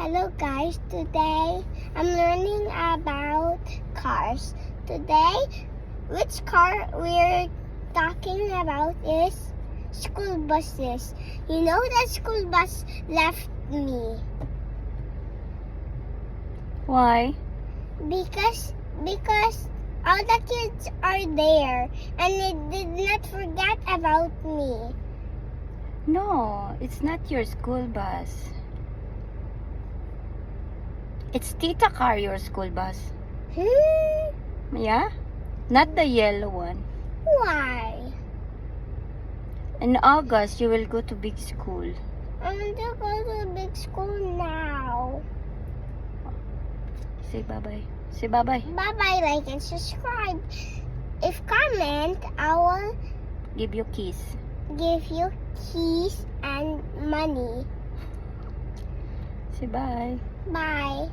Hello guys, today I'm learning about cars. Today, which car we're talking about is school buses. You know that school bus left me Why? because all the kids are there and they did not forget about me. No, it's not your school bus. It's Tita car, your school bus. Yeah? Not the yellow one. Why? In August, you will go to big school. I want to go to big school now. Say bye-bye. Say bye-bye. Bye-bye, like and subscribe. If comment, I will Give you kiss. give you keys and money. Say bye. Bye.